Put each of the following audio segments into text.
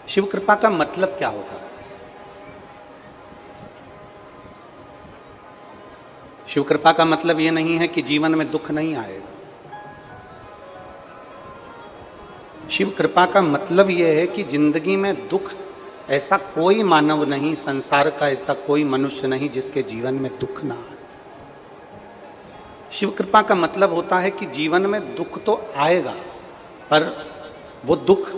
शिव कृपा का मतलब क्या होगा? शिव कृपा का मतलब यह नहीं है कि जीवन में दुख नहीं आएगा। शिव कृपा का मतलब यह है कि जिंदगी में दुख, ऐसा कोई मानव नहीं, संसार का ऐसा कोई मनुष्य नहीं जिसके जीवन में दुख ना आए। शिव कृपा का मतलब होता है कि जीवन में दुख तो आएगा, पर वो दुख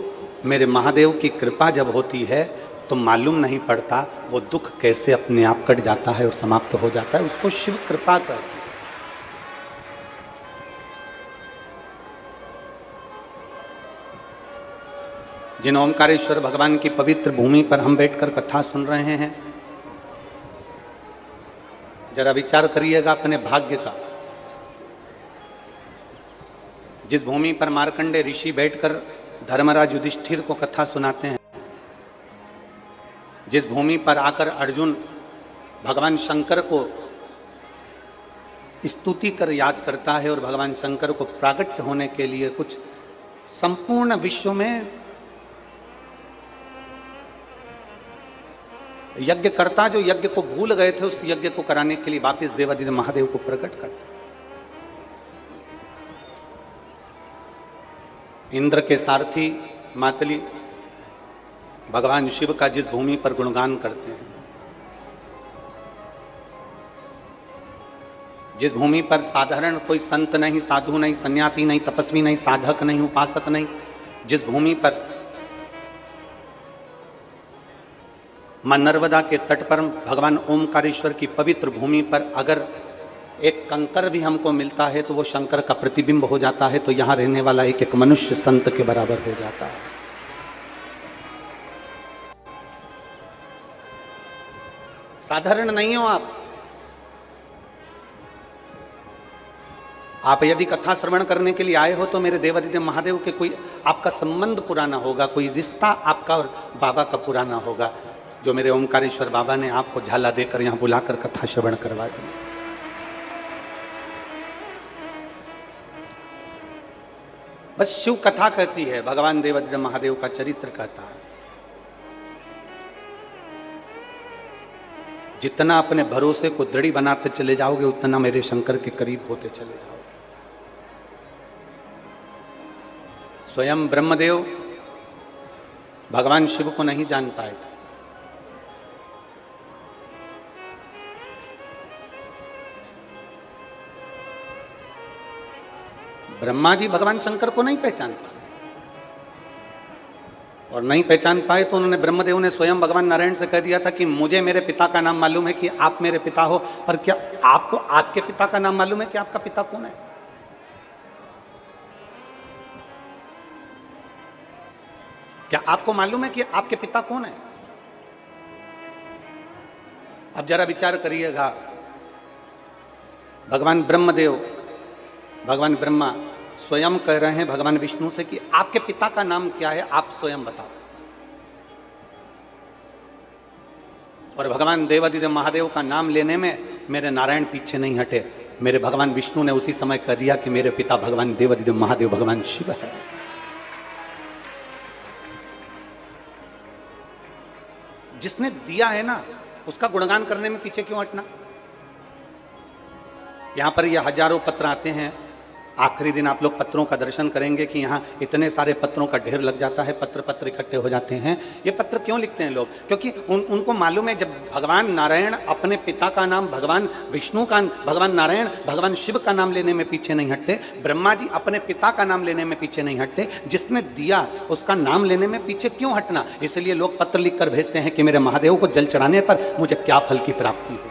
मेरे महादेव की कृपा जब होती है तो मालूम नहीं पड़ता वो दुख कैसे अपने आप कट जाता है और समाप्त हो जाता है। उसको शिव कृपा कहते हैं। जिन ओंकारेश्वर भगवान की पवित्र भूमि पर हम बैठकर कथा सुन रहे हैं, जरा विचार करिएगा अपने भाग्य का। जिस भूमि पर मार्कंडे ऋषि बैठकर धर्मराज युधिष्ठिर को कथा सुनाते हैं, जिस भूमि पर आकर अर्जुन भगवान शंकर को स्तुति कर याद करता है और भगवान शंकर को प्राकट्य होने के लिए कुछ संपूर्ण विश्व में यज्ञ करता, जो यज्ञ को भूल गए थे उस यज्ञ को कराने के लिए वापिस देवादिदेव महादेव को प्रकट करता। इंद्र के सारथी मातली भगवान शिव का जिस भूमि पर गुणगान करते हैं, जिस भूमि पर साधारण कोई संत नहीं, साधु नहीं, सन्यासी नहीं, तपस्वी नहीं, साधक नहीं, उपासक नहीं, जिस भूमि पर मां नर्मदा के तट पर भगवान ओमकारेश्वर की पवित्र भूमि पर अगर एक कंकर भी हमको मिलता है तो वो शंकर का प्रतिबिंब हो जाता है, तो यहां रहने वाला एक एक मनुष्य संत के बराबर हो जाता है। साधारण नहीं हो आप यदि कथा श्रवण करने के लिए आए हो तो मेरे देवादिदेव महादेव के कोई आपका संबंध पुराना होगा, कोई रिश्ता आपका और बाबा का पुराना होगा, जो मेरे ओमकारेश्वर बाबा ने आपको झाला देकर यहां बुलाकर कथा श्रवण करवा दी। बस शिव कथा कहती है, भगवान देवादिदेव महादेव का चरित्र कहता है। जितना अपने भरोसे को दृढ़ बनाते चले जाओगे उतना मेरे शंकर के करीब होते चले जाओगे। स्वयं ब्रह्मदेव भगवान शिव को नहीं जान पाए थे। ब्रह्मा जी भगवान शंकर को नहीं पहचान पाए, और नहीं पहचान पाए तो उन्होंने, ब्रह्मदेव ने स्वयं भगवान नारायण से कह दिया था कि मुझे मेरे पिता का नाम मालूम है कि आप मेरे पिता हो, पर क्या आपको आपके पिता का नाम मालूम है कि आपका पिता कौन है? क्या आपको मालूम है कि आपके पिता कौन है? अब जरा विचार करिएगा, भगवान ब्रह्मदेव, भगवान ब्रह्मा स्वयं कह रहे हैं भगवान विष्णु से कि आपके पिता का नाम क्या है, आप स्वयं बताओ। और भगवान देवादिदेव महादेव का नाम लेने में मेरे नारायण पीछे नहीं हटे। मेरे भगवान विष्णु ने उसी समय कह दिया कि मेरे पिता भगवान देवादिदेव महादेव भगवान शिव है। जिसने दिया है ना, उसका गुणगान करने में पीछे क्यों हटना? यहां पर ये हजारों पत्र आते हैं। आखिरी दिन आप लोग पत्रों का दर्शन करेंगे कि यहाँ इतने सारे पत्रों का ढेर लग जाता है, पत्र इकट्ठे हो जाते हैं। ये पत्र क्यों लिखते हैं लोग? क्योंकि उनको मालूम है जब भगवान नारायण अपने पिता का नाम, भगवान विष्णु का, भगवान नारायण भगवान शिव का नाम लेने में पीछे नहीं हटते, ब्रह्मा जी अपने पिता का नाम लेने में पीछे नहीं हटते, जिसने दिया उसका नाम लेने में पीछे क्यों हटना? इसलिए लोग पत्र लिखकर भेजते हैं कि मेरे महादेव को जल चढ़ाने पर मुझे क्या फल की प्राप्ति हो,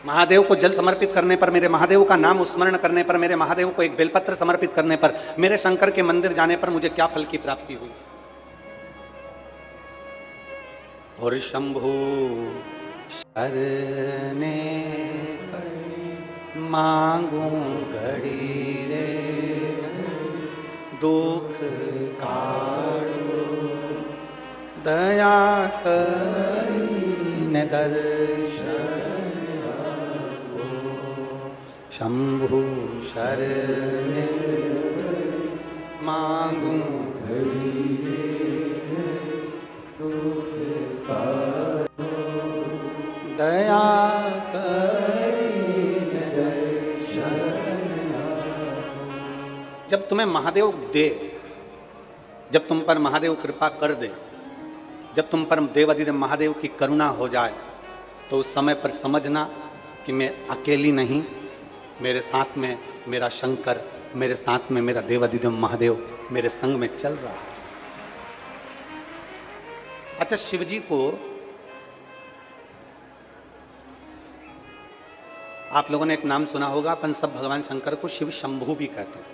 महादेव को जल समर्पित करने पर, मेरे महादेव का नाम स्मरण करने पर, मेरे महादेव को एक बेलपत्र समर्पित करने पर, मेरे शंकर के मंदिर जाने पर मुझे क्या फल की प्राप्ति हुई। और शंभु शरणे मांगू घड़ी रे, दुख काढ़ो दया करी न दर्शन, शंभु शरणे मांगू घड़ी रे। दया कर। जब तुम्हें महादेव दे, जब तुम पर महादेव कृपा कर दे, जब तुम पर देवाधिदेव महादेव की करुणा हो जाए, तो उस समय पर समझना कि मैं अकेली नहीं, मेरे साथ में मेरा शंकर, मेरे साथ में मेरा देवाधिदेव महादेव मेरे संग में चल रहा है। अच्छा, शिव जी को आप लोगों ने एक नाम सुना होगा, अपन सब भगवान शंकर को शिव शंभू भी कहते हैं।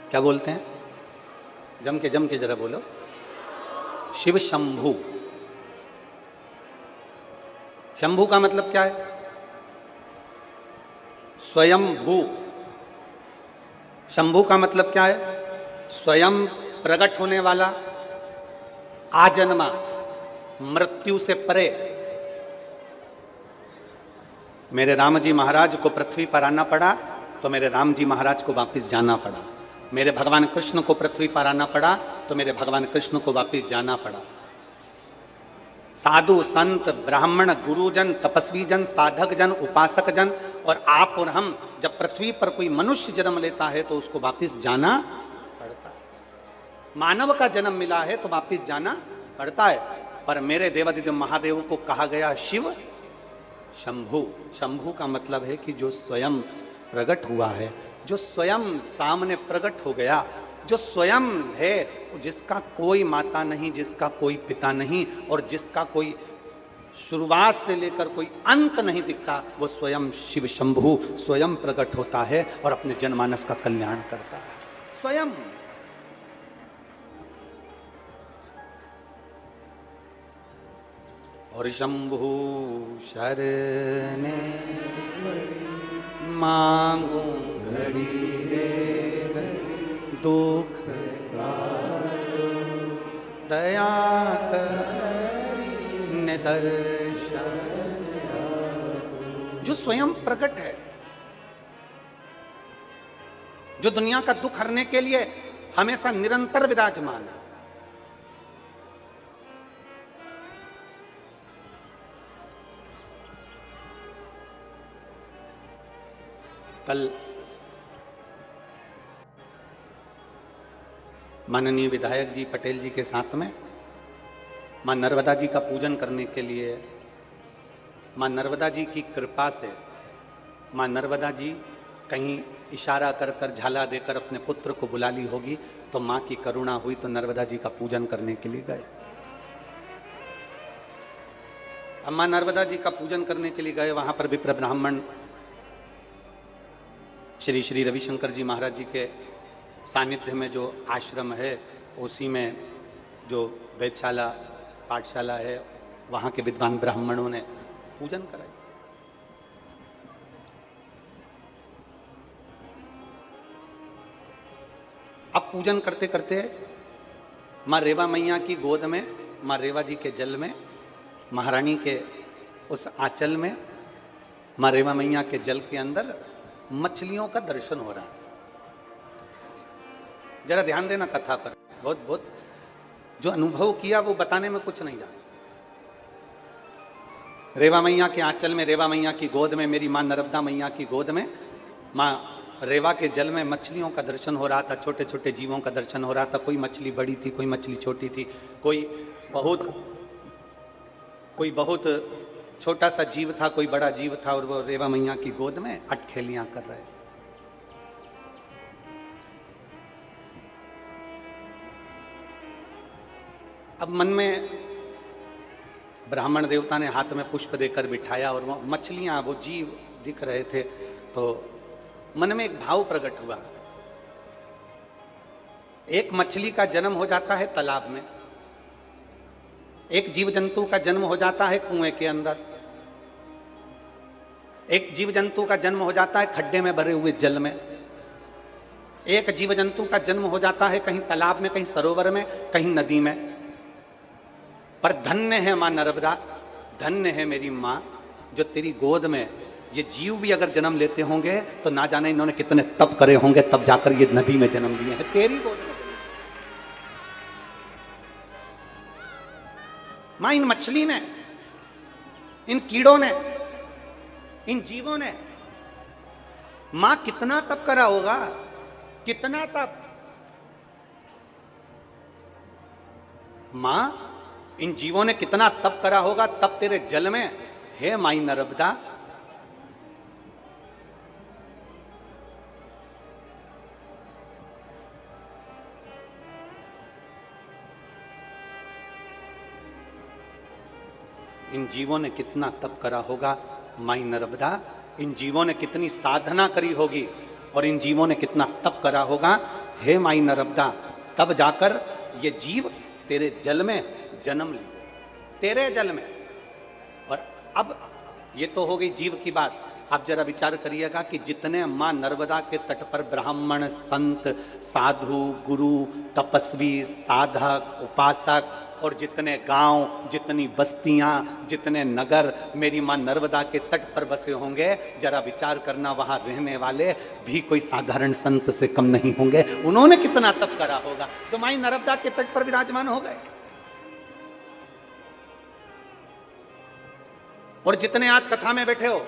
क्या बोलते हैं? जम के जरा बोलो। शिव शंभू। शंभू का मतलब क्या है? स्वयं भू। शंभू का मतलब क्या है? स्वयं प्रकट होने वाला, आजन्मा, मृत्यु से परे। मेरे राम जी महाराज को पृथ्वी पर आना पड़ा तो मेरे राम जी महाराज को वापस जाना पड़ा। मेरे भगवान कृष्ण को पृथ्वी पर आना पड़ा तो मेरे भगवान कृष्ण को वापस जाना पड़ा। साधु संत ब्राह्मण गुरुजन तपस्वी जन साधक जन उपासक जन और आप और हम, जब पृथ्वी पर कोई मनुष्य जन्म लेता है तो उसको वापस जाना पड़ता है। मानव का जन्म मिला है तो वापस जाना पड़ता है। पर मेरे देवाधिदेव महादेव को कहा गया शिव शंभु। शंभु का मतलब है कि जो स्वयं प्रकट हुआ है, जो स्वयं सामने प्रकट हो गया, जो स्वयं है, जिसका कोई माता नहीं, जिसका कोई पिता नहीं और जिसका कोई शुरुआत से लेकर कोई अंत नहीं दिखता, वो स्वयं शिव शंभु स्वयं प्रकट होता है और अपने जनमानस का कल्याण करता है स्वयं। और शंभु शरणे मांगू घड़ी रे दुख दया कर दर्शन। जो स्वयं प्रकट है, जो दुनिया का दुख हरने के लिए हमेशा निरंतर विराजमान है। कल माननीय विधायक जी पटेल जी के साथ में मां नर्मदा जी का पूजन करने के लिए, मां नर्मदा जी की कृपा से, मां नर्मदा जी कहीं इशारा कर कर झाला देकर अपने पुत्र को बुला ली होगी, तो मां की करुणा हुई तो नर्मदा जी का पूजन करने के लिए गए। अब मां नर्मदा जी का पूजन करने के लिए गए, वहां पर विप्र ब्राह्मण श्री श्री रविशंकर जी महाराज जी के सानिध्य में जो आश्रम है, उसी में जो वेदशाला पाठशाला है, वहाँ के विद्वान ब्राह्मणों ने पूजन कराई। अब पूजन करते करते माँ रेवा मैया की गोद में, माँ रेवा जी के जल में, महारानी के उस आंचल में, माँ रेवा मैया के जल के अंदर मछलियों का दर्शन हो रहा है। जरा ध्यान देना कथा पर, बहुत बहुत जो अनुभव किया वो बताने में कुछ नहीं जाता। रेवा मैया के आंचल में, रेवा मैया की गोद में, मेरी माँ नर्मदा मैया की गोद में, माँ रेवा के जल में मछलियों का दर्शन हो रहा था, छोटे छोटे जीवों का दर्शन हो रहा था। कोई मछली बड़ी थी, कोई मछली छोटी थी, कोई बहुत छोटा सा जीव था, कोई बड़ा जीव था, और वो रेवा मैया की गोद में अटखेलियां कर रहे थे। अब मन में ब्राह्मण देवता ने हाथ में पुष्प देकर बिठाया और वो मछलियां, वो जीव दिख रहे थे, तो मन में एक भाव प्रकट हुआ। एक मछली का जन्म हो जाता है तालाब में, एक जीव जंतु का जन्म हो जाता है कुएं के अंदर, एक जीव जंतु का जन्म हो जाता है खड्डे में भरे हुए जल में, एक जीव जंतु का जन्म हो जाता है कहीं तालाब में, कहीं सरोवर में, कहीं नदी में। पर धन्य है मां नर्मदा, धन्य है मेरी मां, जो तेरी गोद में ये जीव भी अगर जन्म लेते होंगे तो ना जाने इन्होंने कितने तप करे होंगे, तब जाकर ये नदी में जन्म लिए हैं, तेरी गोद में। मां इन मछली ने इन कीड़ों ने, इन जीवों ने। मां कितना तप करा होगा, कितना तप। मां इन जीवों ने कितना तप करा होगा, तप तेरे जल में। हे माई नर्मदा, इन जीवों ने कितना तप करा होगा माई नर्मदा। इन जीवों ने कितनी साधना करी होगी और इन जीवों ने कितना तप करा होगा, हे माई नर्मदा। तब जाकर ये जीव तेरे जल में जन्म लिए, तेरे जल में। और अब ये तो हो गई जीव की बात। आप जरा विचार करिएगा कि जितने मां नर्मदा के तट पर ब्राह्मण, संत, साधु, गुरु, तपस्वी, साधक, उपासक और जितने गांव, जितनी बस्तियां, जितने नगर मेरी मां नर्मदा के तट पर बसे होंगे, जरा विचार करना वहां रहने वाले भी कोई साधारण संत से कम नहीं होंगे। उन्होंने कितना तप करा होगा जो माई नर्मदा के तट पर विराजमान हो गए। और जितने आज कथा में बैठे हो,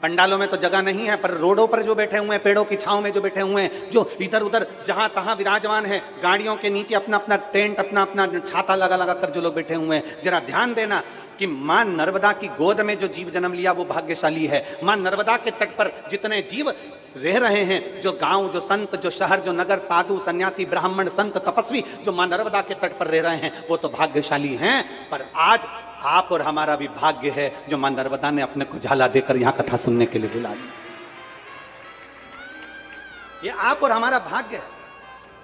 पंडालों में तो जगह नहीं है, पर रोडों पर जो बैठे हुए हैं, पेड़ों की छांव में जो बैठे हुए हैं, जो इधर उधर जहां तहां विराजमान है, गाड़ियों के नीचे अपना अपना टेंट, अपना अपना छाता लगा लगा कर जो लोग बैठे हुए हैं, जरा ध्यान देना कि मां नर्मदा की गोद में जो जीव जन्म लिया वो भाग्यशाली है। मां नर्मदा के तट पर जितने जीव रह रहे हैं, जो गांव, जो संत, जो शहर, जो नगर, साधु, सन्यासी, ब्राह्मण, संत, तपस्वी जो मां नर्मदा के तट पर रह रहे हैं, वो तो भाग्यशाली हैं। पर आज आप और हमारा भी भाग्य है जो मां नर्मदा ने अपने को झाला देकर यहां कथा सुनने के लिए बुला लिया। ये आप और हमारा भाग्य है।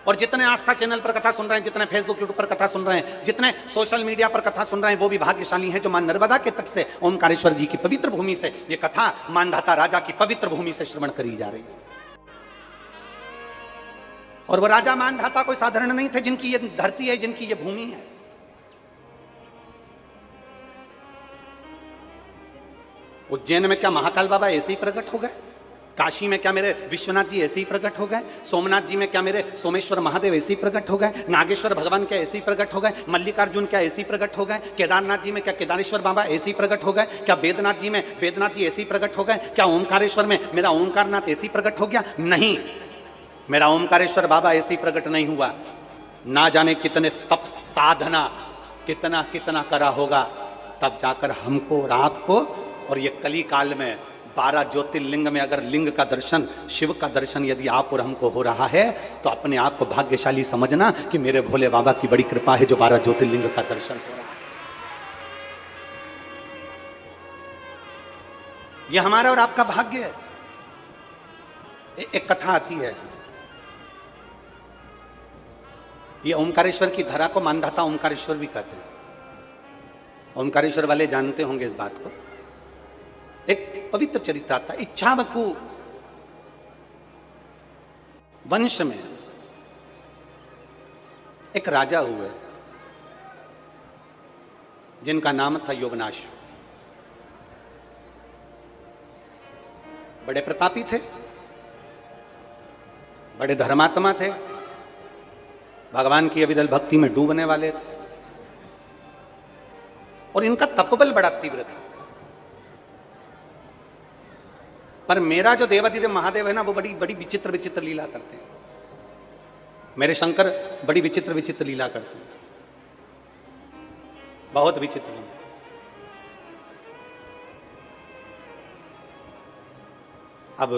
और जितने आस्था चैनल पर कथा सुन रहे हैं, जितने फेसबुक यूट्यूब पर कथा सुन रहे हैं, जितने सोशल मीडिया पर कथा सुन रहे हैं, वो भी भाग्यशाली हैं जो मां नर्मदा के तट से, ओमकारेश्वर जी की पवित्र भूमि से ये कथा मानधाता राजा की पवित्र भूमि से श्रवण करी जा रही है। और वो राजा मानधाता कोई साधारण नहीं थे, जिनकी ये धरती है, जिनकी ये भूमि है। उज्जैन में क्या महाकाल बाबा ऐसे ही प्रकट हो गए? काशी में क्या मेरे विश्वनाथ जी ऐसे ही प्रकट हो गए? सोमनाथ जी में क्या मेरे सोमेश्वर महादेव ऐसे ही प्रकट हो गए? नागेश्वर भगवान क्या ऐसे ही प्रकट हो गए? मल्लिकार्जुन क्या ऐसे ही प्रकट हो गए? केदारनाथ जी में क्या केदारेश्वर बाबा ऐसे ही प्रकट हो गए? क्या वेदनाथ जी में वेदनाथ जी ऐसे ही प्रकट हो गए? क्या ओमकारेश्वर में मेरा ओमकारनाथ ऐसे ही प्रकट हो गया? नहीं, मेरा ओमकारेश्वर बाबा ऐसे ही प्रकट नहीं हुआ। ना जाने कितने तप साधना कितना कितना करा होगा, तब जाकर हमको और आपको, और ये कली काल में 12 ज्योतिर्लिंग में अगर लिंग का दर्शन, शिव का दर्शन यदि आप और हमको हो रहा है, तो अपने आप को भाग्यशाली समझना कि मेरे भोले बाबा की बड़ी कृपा है जो 12 ज्योतिर्लिंग का दर्शन हो रहा है। ये हमारा और आपका भाग्य है। एक कथा आती है, ये ओमकारेश्वर की धरा को मानधाता ओमकारेश्वर भी कहते हैं। ओमकारेश्वर वाले जानते होंगे इस बात को। एक पवित्र चरित्र आता है। इच्छावकु वंश में एक राजा हुए जिनका नाम था योगनाश। बड़े प्रतापी थे, बड़े धर्मात्मा थे, भगवान की अविरल भक्ति में डूबने वाले थे, और इनका तपबल बड़ा तीव्र था। पर मेरा जो देवाधिदेव महादेव है ना, वो बड़ी बड़ी विचित्र विचित्र लीला करते हैं। मेरे शंकर बड़ी विचित्र विचित्र लीला करते हैं, बहुत विचित्र लीला। अब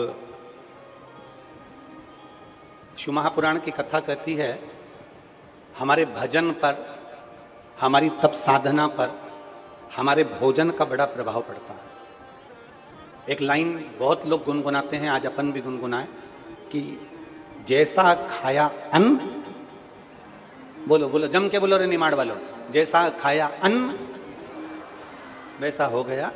शिव महापुराण की कथा कहती है, हमारे भजन पर, हमारी तप साधना पर, हमारे भोजन का बड़ा प्रभाव पड़ता है। एक लाइन बहुत लोग गुनगुनाते हैं, आज अपन भी गुनगुनाए कि जैसा खाया अन्न, बोलो बोलो जम के बोलो रे निमाड़ वालों, जैसा खाया अन्न वैसा हो गया।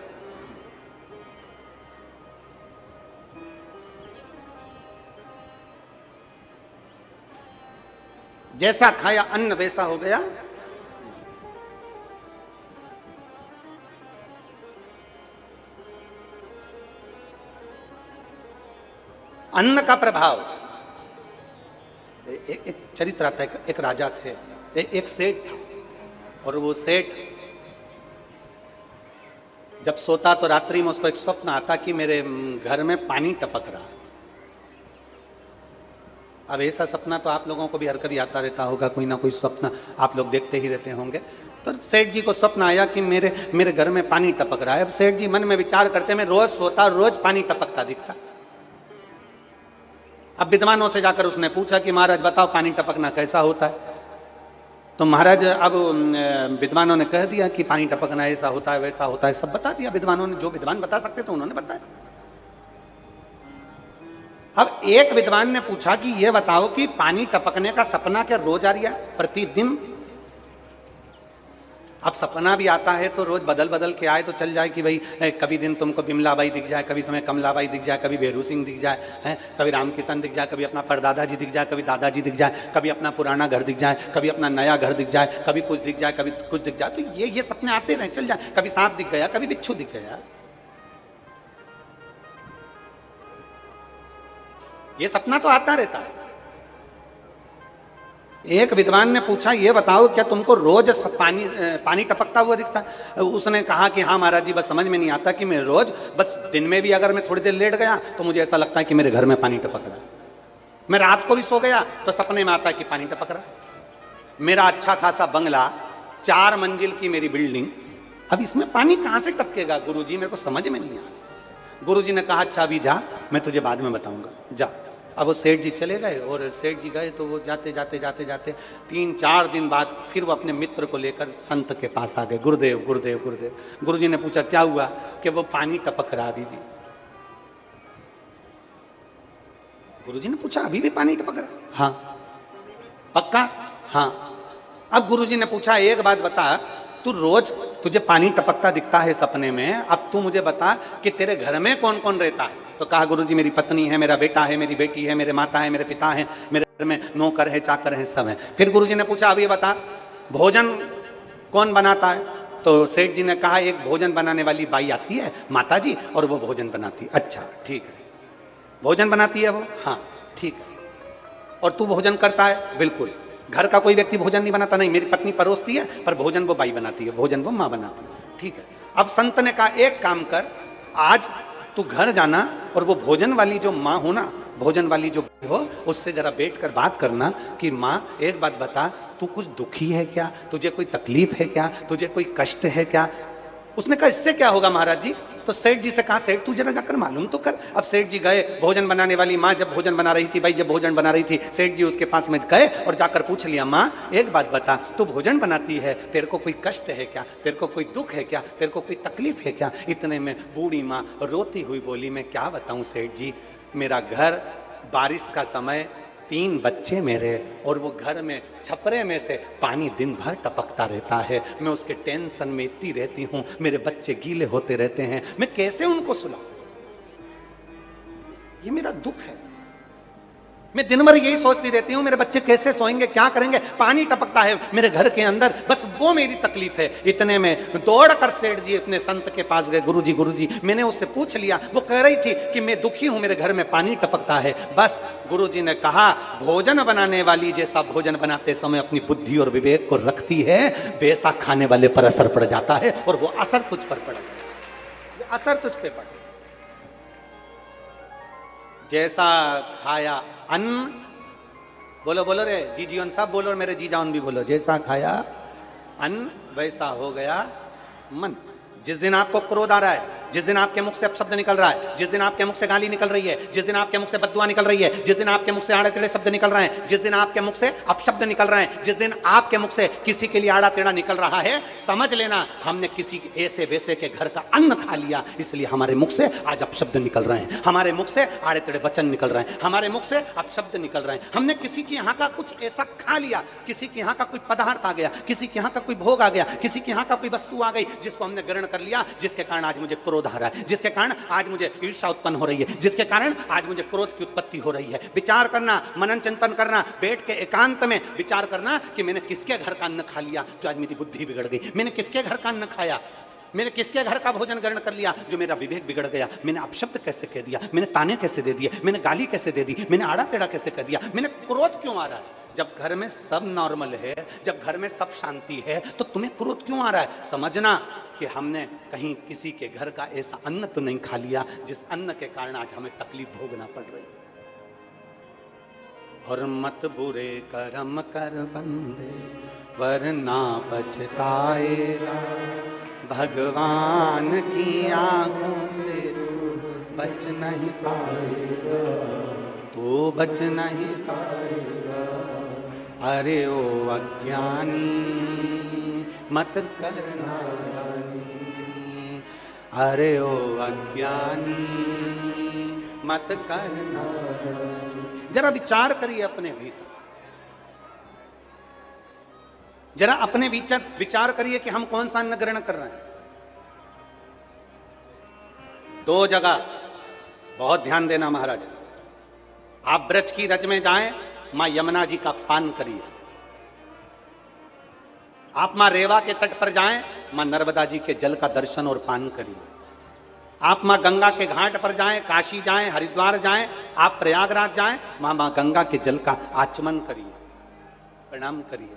जैसा खाया अन्न वैसा हो गया। अन्न का प्रभाव। एक चरित्र आता है, एक राजा थे, एक सेठ था, और वो सेठ जब सोता तो रात्रि में उसको एक स्वप्न आता कि मेरे घर में पानी टपक रहा। अब ऐसा सपना तो आप लोगों को भी हर कभी आता रहता होगा, कोई ना कोई स्वप्न आप लोग देखते ही रहते होंगे। तो सेठ जी को स्वप्न आया कि मेरे घर में पानी टपक रहा है। अब सेठ जी मन में विचार करते, मैं रोज सोता, रोज पानी टपकता दिखता। अब विद्वानों से जाकर उसने पूछा कि महाराज बताओ पानी टपकना कैसा होता है। तो महाराज अब विद्वानों ने कह दिया कि पानी टपकना ऐसा होता है, वैसा होता है, सब बता दिया विद्वानों ने। जो विद्वान बता सकते थे उन्होंने बताया। अब एक विद्वान ने पूछा कि यह बताओ कि पानी टपकने का सपना क्या रोज आ रहा है, प्रतिदिन? अब सपना भी आता है तो रोज बदल बदल के आए तो चल जाए कि भाई कभी दिन तुमको बिमलाबाई दिख जाए, कभी तुम्हें कमलाबाई दिख जाए, कभी बेरू सिंह दिख जाए, हैं, कभी रामकिशन दिख जाए, कभी अपना परदादा जी दिख जाए, कभी दादाजी दिख जाए, कभी अपना पुराना घर दिख जाए, कभी अपना नया घर दिख जाए, कभी कुछ दिख जाए, कभी कुछ दिख जाए। तो ये सपने आते रहे, चल जाए। कभी सांप दिख गया, कभी बिच्छू दिख गया। ये सपना तो आता रहता है। एक विद्वान ने पूछा ये बताओ क्या तुमको रोज पानी टपकता हुआ दिखता है? उसने कहा कि हाँ महाराज जी, बस समझ में नहीं आता कि मैं रोज, बस दिन में भी अगर मैं थोड़ी देर लेट गया तो मुझे ऐसा लगता है कि मेरे घर में पानी टपक रहा है। मैं रात को भी सो गया तो सपने में आता है कि पानी टपक रहा है। मेरा अच्छा खासा बंगला, 4 मंजिल की मेरी बिल्डिंग, अब इसमें पानी कहां से टपकेगा गुरुजी, मेरे को समझ में नहीं आया। गुरुजी ने कहा अच्छा अभी जा, मैं तुझे बाद में बताऊंगा, जा। अब वो सेठ जी चले गए और सेठ जी गए तो वो जाते जाते जाते जाते 3-4 दिन बाद फिर वो अपने मित्र को लेकर संत के पास आ गए। गुरुदेव गुरुदेव गुरुदेव। गुरुजी ने पूछा क्या हुआ? कि वो पानी टपक रहा अभी भी। गुरुजी ने पूछा अभी भी पानी टपक रहा? हाँ। पक्का? हाँ। अब गुरुजी ने पूछा एक बात बता, तू रोज तुझे पानी टपकता दिखता है सपने में, अब तू मुझे बता कि तेरे घर में कौन कौन रहता है? तो कहा गुरुजी मेरी पत्नी है, मेरा बेटा है, मेरी बेटी है, मेरे माता है, मेरे पिता है, मेरे घर में नौकर है, चाकर है, सब है। फिर गुरुजी ने पूछा अब ये बता भोजन कौन बनाता है? तो सेठ जी ने कहा एक भोजन बनाने वाली बाई आती है माता जी, और वो भोजन बनाती है। अच्छा ठीक है, भोजन बनाती है वो? हाँ ठीक है। और तू भोजन करता है? बिल्कुल। घर का कोई व्यक्ति भोजन नहीं बनाता? नहीं, मेरी पत्नी परोसती है, पर भोजन वो बाई बनाती है, भोजन वो माँ बनाती है। ठीक है। अब संत ने कहा एक काम कर, आज तू घर जाना और वो भोजन वाली जो माँ हो ना, भोजन वाली जो हो, उससे जरा बैठकर बात करना कि माँ एक बात बता, तू कुछ दुखी है क्या? तुझे कोई तकलीफ है क्या? तुझे कोई कष्ट है क्या? उसने कहा इससे क्या होगा महाराज जी? तो सेठ जी से कहा सेठ तू जरा जाकर मालूम तो कर। अब सेठ जी गए, भोजन बनाने वाली माँ जब भोजन बना रही थी, भाई जब भोजन बना रही थी, सेठ जी उसके पास में गए और जाकर पूछ लिया माँ एक बात बता, तू भोजन बनाती है, तेरे को कोई कष्ट है क्या? तेरे को कोई दुख है क्या? तेरे को कोई तकलीफ है क्या? इतने में बूढ़ी माँ रोती हुई बोली मैं क्या बताऊं सेठ जी, मेरा घर, बारिश का समय, 3 बच्चे मेरे, और वो घर में छपरे में से पानी दिन भर टपकता रहता है। मैं उसके टेंशन में इतनी रहती हूं, मेरे बच्चे गीले होते रहते हैं, मैं कैसे उनको सुलाऊं? ये मेरा दुख है। मैं दिन भर यही सोचती रहती हूँ मेरे बच्चे कैसे सोएंगे, क्या करेंगे, पानी टपकता है मेरे घर के अंदर, बस वो मेरी तकलीफ है। इतने में दौड़ कर सेठ जी अपने संत के पास गए। गुरुजी मैंने उससे पूछ लिया, वो कह रही थी कि मैं दुखी हूँ, मेरे घर में पानी टपकता है। बस गुरुजी ने कहा भोजन बनाने वाली जैसा भोजन बनाते समय अपनी बुद्धि और विवेक को रखती है, वैसा खाने वाले पर असर पड़ जाता है, और वो असर तुझ पर पड़ गया, वो असर तुझ पे पड़। जैसा खाया अन्न, बोलो बोलो रे जी जीवन साहब बोलो, और मेरे जी जान भी बोलो, जैसा खाया अन्न वैसा हो गया मन। जिस दिन आपको क्रोध आ रहा है, जिस दिन आपके मुख से अपशब्द निकल रहा है, जिस दिन आपके मुख से गाली निकल रही है, जिस दिन आपके मुख से बद्दुआ निकल रही है, जिस दिन आपके मुख से आड़े टेढ़े शब्द निकल रहे हैं, जिस दिन आपके मुख से अपशब्द निकल रहे हैं, जिस दिन आपके मुख से किसी के लिए आड़ा टेढ़ा निकल रहा है, समझ लेना हमने किसी ऐसे वैसे के घर का अन्न खा लिया, इसलिए हमारे मुख से आज अपशब्द निकल रहे हैं, हमारे मुख से आड़े टेढ़े वचन निकल रहे हैं, हमारे मुख से अपशब्द निकल रहे हैं। हमने किसी के यहाँ का कुछ ऐसा खा लिया, किसी के यहाँ का कोई पदार्थ आ गया, किसी के यहाँ का कोई भोग आ गया, किसी के यहाँ का कोई वस्तु आ गई जिसको हमने ग्रहण कर लिया, जिसके कारण आज मुझे क्रोध आ रहा है, जिसके कारण आज मुझे ईर्ष्या उत्पन्न हो रही है, जिसके कारण आज मुझे क्रोध की उत्पत्ति हो रही है। विचार करना, मनन चिंतन करना, बैठ के एकांत में विचार करना कि मैंने किसके घर का अन्न खा लिया जो आज मेरी बुद्धि बिगड़ गई, मैंने किसके घर का अन्न खाया। मैंने किसके घर का भोजन ग्रहण कर लिया जो मेरा विवेक बिगड़ गया? मैंने अपशब्द कैसे कह दिया? मैंने ताने कैसे दे दिए? मैंने गाली कैसे दे दी? मैंने आड़ा टेढ़ा कैसे कह दिया? मैंने क्रोध क्यों आ रहा है? जब घर में सब नॉर्मल है, जब घर में सब शांति है, तो तुम्हें क्रोध क्यों आ रहा है? समझना कि हमने कहीं किसी के घर का ऐसा अन्न तो नहीं खा लिया जिस अन्न के कारण आज हमें तकलीफ भोगना पड़ रही है। और मत बुरे कर्म कर बंदे वरना पछताएगा, भगवान की आंखों से तू बच नहीं पाएगा, तू बच नहीं पाएगा। अरे ओ अज्ञानी मत कर नादानी, अरे ओ अज्ञानी मत कर नादानी। जरा विचार करिए अपने भीतर, जरा अपने विचार करिए कि हम कौन सा अन्न ग्रहण कर रहे हैं। दो जगह बहुत ध्यान देना महाराज। आप ब्रज की रज में जाएं, मां यमुना जी का पान करिए। आप मां रेवा के तट पर जाएं, मां नर्मदा जी के जल का दर्शन और पान करिए। आप मां गंगा के घाट पर जाएं, काशी जाएं, हरिद्वार जाएं, आप प्रयागराज जाएं, मां गंगा के जल का आचमन करिए, प्रणाम करिए।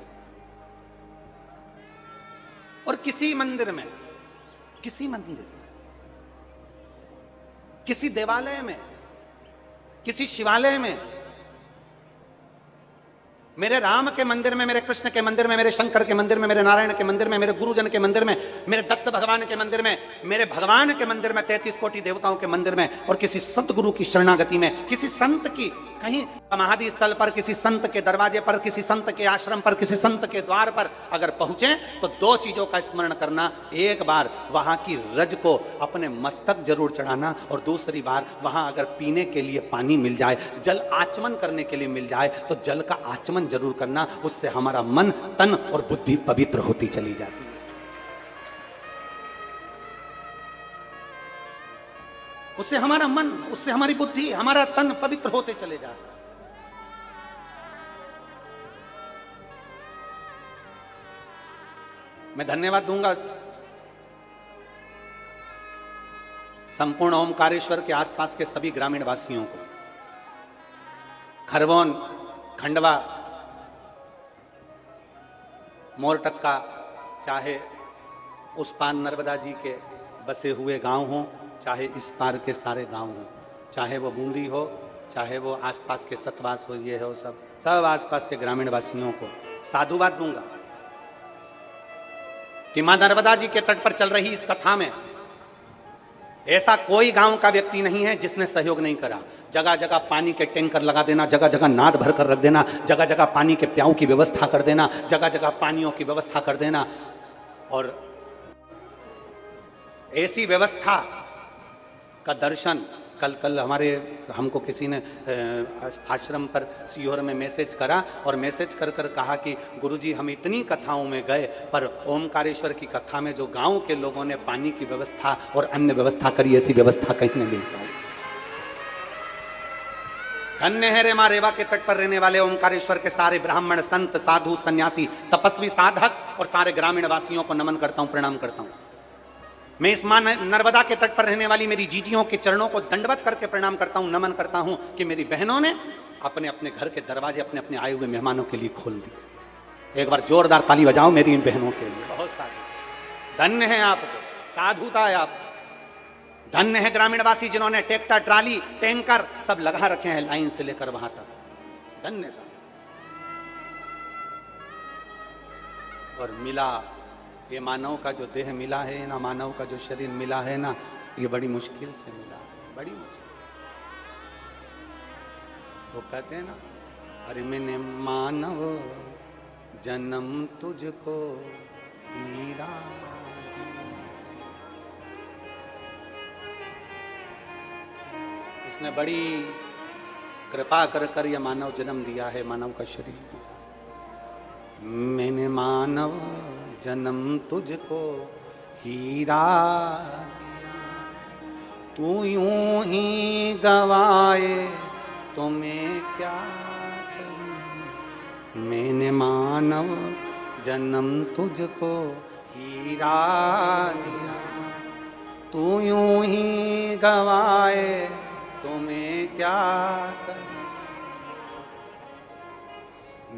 और किसी मंदिर में, किसी देवालय में, किसी शिवालय में, मेरे राम के मंदिर में, मेरे कृष्ण के मंदिर में, मेरे शंकर के मंदिर में, मेरे नारायण के मंदिर में, मेरे गुरुजन के मंदिर में, मेरे दत्त भगवान के मंदिर में, मेरे भगवान के मंदिर में, 33 कोटि देवताओं के मंदिर में, और किसी संत गुरु की शरणागति में, किसी संत की कहीं समाधि स्थल पर, किसी संत के दरवाजे पर, किसी संत के आश्रम पर, किसी संत के द्वार पर अगर पहुंचे तो दो चीजों का स्मरण करना। एक बार वहां की रज को अपने मस्तक जरूर चढ़ाना, और दूसरी बार वहां अगर पीने के लिए पानी मिल जाए, जल आचमन करने के लिए मिल जाए, तो जल का आचमन जरूर करना। उससे हमारा मन, तन और बुद्धि पवित्र होती चली जाती है। उससे हमारा मन, उससे हमारी बुद्धि, हमारा तन पवित्र होते चले जाते हैं। मैं धन्यवाद दूंगा संपूर्ण ओमकारेश्वर के आसपास के सभी ग्रामीण वासियों को। खरगोन, खंडवा, मोरटक्का, चाहे उस पार नर्मदा जी के बसे हुए गांव हों, चाहे इस पार के सारे गांव हों, चाहे वो बूंदी हो, चाहे वो आसपास के सतवास हो, ये हो, सब आसपास के ग्रामीण वासियों को साधुवाद दूंगा कि मां नर्मदा जी के तट पर चल रही इस कथा में ऐसा कोई गांव का व्यक्ति नहीं है जिसने सहयोग नहीं करा। जगह जगह पानी के टैंकर लगा देना, जगह जगह नाद भर कर रख देना, जगह जगह पानी के प्याऊ की व्यवस्था कर देना, जगह जगह पानियों की व्यवस्था कर देना। और ऐसी व्यवस्था का दर्शन कल हमको किसी ने आश्रम पर सीहोर में मैसेज करा, और मैसेज कर कर कहा कि गुरुजी हम इतनी कथाओं में गए, पर ओमकारेश्वर की कथा में जो गांव के लोगों ने पानी की व्यवस्था और अन्य व्यवस्था करी, ऐसी व्यवस्था कहीं नहीं मिल पाई। धन्य है रे मां रेवा के तट पर रहने वाले ओमकारेश्वर के सारे ब्राह्मण, संत, साधु, सन्यासी, तपस्वी, साधक और सारे ग्रामीण वासियों को नमन करता हूं, प्रणाम करता हूं। मैं इस मां नर्मदा के तट पर रहने वाली मेरी जीजियों के चरणों को दंडवत करके प्रणाम करता हूं, नमन करता हूं कि मेरी बहनों ने अपने अपने घर के दरवाजे अपने अपने आए हुए मेहमानों के लिए खोल दिए। एक बार जोरदार ताली बजाओ मेरी इन बहनों के लिए। बहुत साधु, धन्य है आपको, साधुता है आप। धन्य है ग्रामीणवासी जिन्होंने ट्रैक्टर, ट्राली, टैंकर सब लगा रखे हैं लाइन से लेकर वहां तक। धन्यवाद। और मिला ये मानव का जो देह मिला है ना, मानव का जो शरीर मिला है ना, ये बड़ी मुश्किल से मिला, बड़ी मुश्किल। वो कहते हैं ना, अरे मैंने मानव जन्म तुझको हीरा, उसने बड़ी कृपा कर कर यह मानव जन्म दिया है, मानव का शरीर दिया। मैंने मानव जन्म तुझको हीरा दिया, तू यूं ही गवाए तो मैं क्या करूं। मैंने मानव जन्म तुझको हीरा दिया। तू यूं ही गवाए तो मैं क्या करूं।